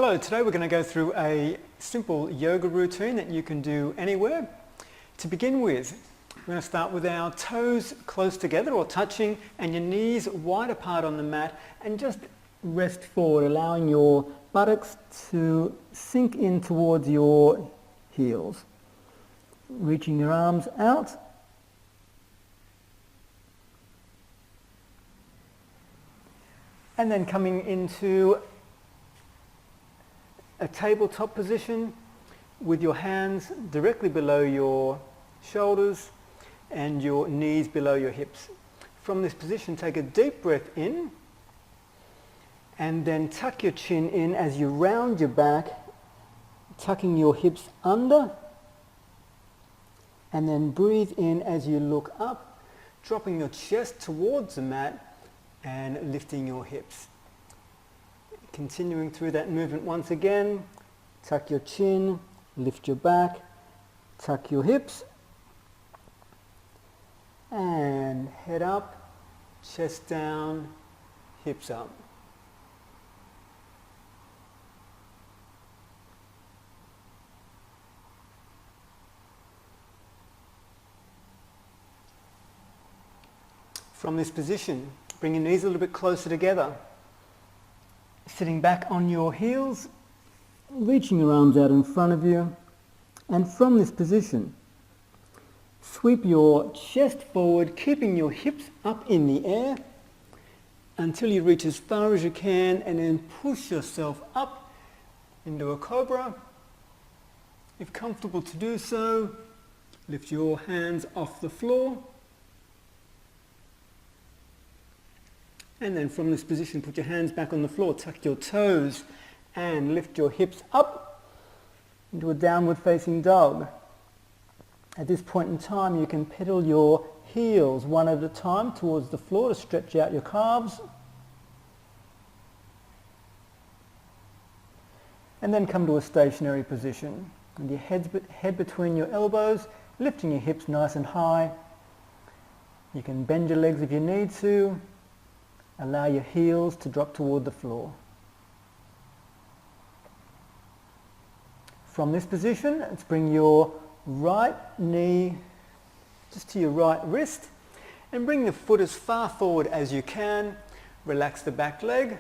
Hello, today we're going to go through a simple yoga routine that you can do anywhere. To begin with, we're going to start with our toes close together or touching and your knees wide apart on the mat, and just rest forward, allowing your buttocks to sink in towards your heels. Reaching your arms out. And then coming into a tabletop position with your hands directly below your shoulders and your knees below your hips. From this position, take a deep breath in and then tuck your chin in as you round your back, tucking your hips under, and then breathe in as you look up, dropping your chest towards the mat and lifting your hips. Continuing through that movement once again, tuck your chin, lift your back, tuck your hips, and head up, chest down, hips up. From this position, bring your knees a little bit closer together. Sitting back on your heels, reaching your arms out in front of you, and from this position, sweep your chest forward, keeping your hips up in the air until you reach as far as you can, and then push yourself up into a cobra. If comfortable to do so, lift your hands off the floor. And then from this position, put your hands back on the floor, tuck your toes and lift your hips up into a downward facing dog. At this point in time, you can pedal your heels one at a time towards the floor to stretch out your calves. And then come to a stationary position. With your head between your elbows, lifting your hips nice and high. You can bend your legs if you need to. Allow your heels to drop toward the floor. From this position, let's bring your right knee just to your right wrist and bring the foot as far forward as you can. Relax the back leg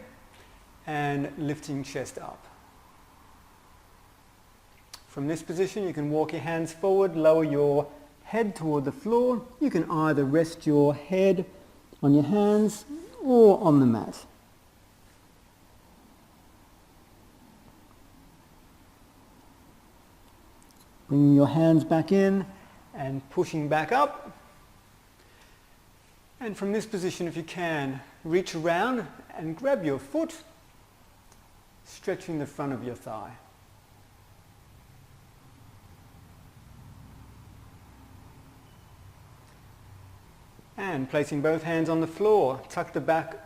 and lifting chest up. From this position, you can walk your hands forward, lower your head toward the floor. You can either rest your head on your hands or on the mat. Bringing your hands back in and pushing back up. And from this position, if you can, reach around and grab your foot, stretching the front of your thigh. And placing both hands on the floor, tuck the back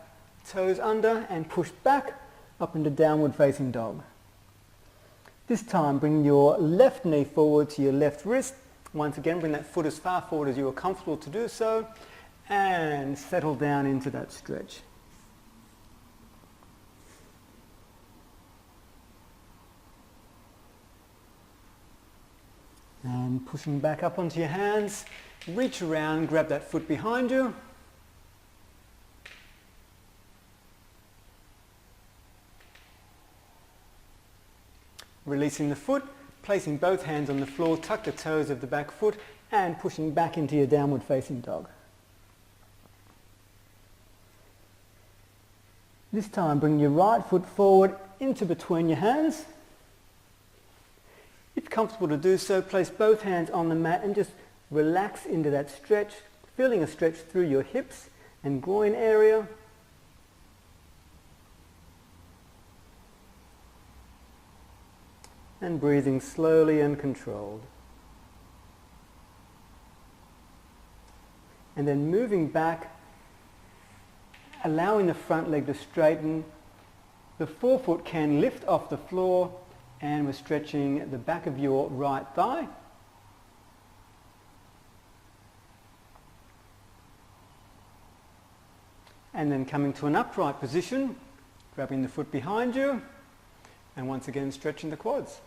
toes under and push back up into downward facing dog. This time bring your left knee forward to your left wrist. Once again, bring that foot as far forward as you are comfortable to do so, and settle down into that stretch. And pushing back up onto your hands, reach around, grab that foot behind you. Releasing the foot, placing both hands on the floor, tuck the toes of the back foot and pushing back into your downward facing dog. This time bring your right foot forward into between your hands. If comfortable to do so, place both hands on the mat and just relax into that stretch, feeling a stretch through your hips and groin area. And breathing slowly and controlled. And then moving back, allowing the front leg to straighten. The forefoot can lift off the floor, and we're stretching the back of your right thigh. And then coming to an upright position, grabbing the foot behind you, And once again, stretching the quads.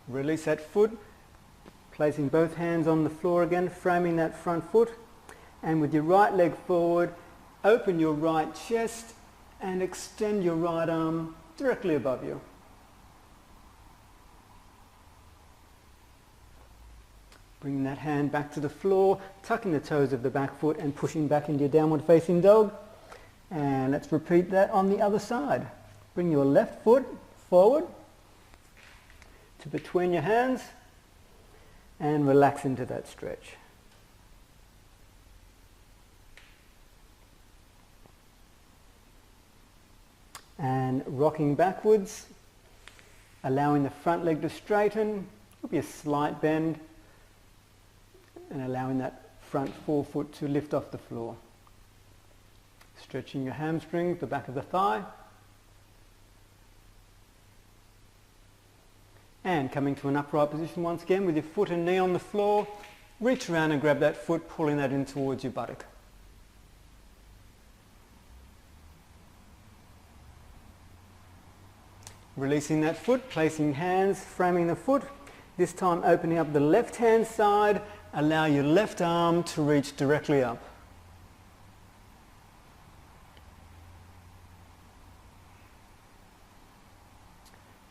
Release that foot, placing both hands on the floor again, framing that front foot. And with your right leg forward, open your right chest and extend your right arm directly above you. Bring that hand back to the floor, tucking the toes of the back foot and pushing back into your downward facing dog. And let's repeat that on the other side. Bring your left foot forward to between your hands and relax into that stretch. And rocking backwards, allowing the front leg to straighten, there'll be a slight bend, and allowing that front forefoot to lift off the floor. Stretching your hamstring, the back of the thigh. And coming to an upright position once again with your foot and knee on the floor. Reach around and grab that foot, pulling that in towards your buttock. Releasing that foot, placing hands, framing the foot. This time opening up the left hand side. Allow your left arm to reach directly up.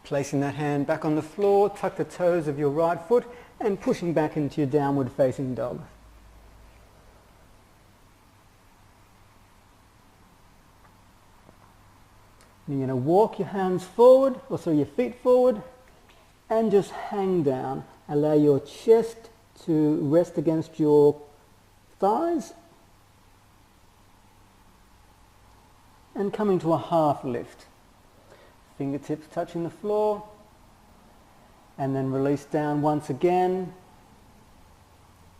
Placing that hand back on the floor, tuck the toes of your right foot and pushing back into your downward facing dog. And you're going to walk your hands forward, your feet forward, and just hang down. Allow your chest to rest against your thighs. And coming to a half lift. Fingertips touching the floor. And then release down once again.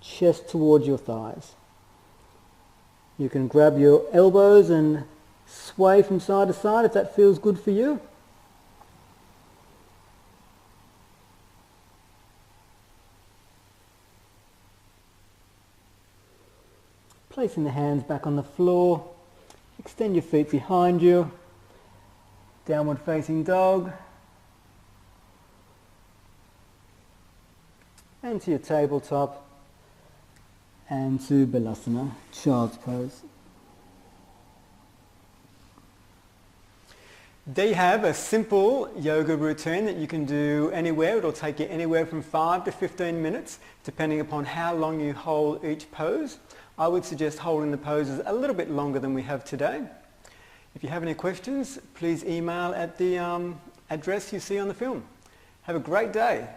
Chest towards your thighs. You can grab your elbows and sway from side to side if that feels good for you. Placing the hands back on the floor. Extend your feet behind you. Downward facing dog. And to your tabletop. And to Balasana, child's pose. There you have a simple yoga routine that you can do anywhere. It'll take you anywhere from 5 to 15 minutes, depending upon how long you hold each pose. I would suggest holding the poses a little bit longer than we have today. If you have any questions, please email at the address you see on the film. Have a great day.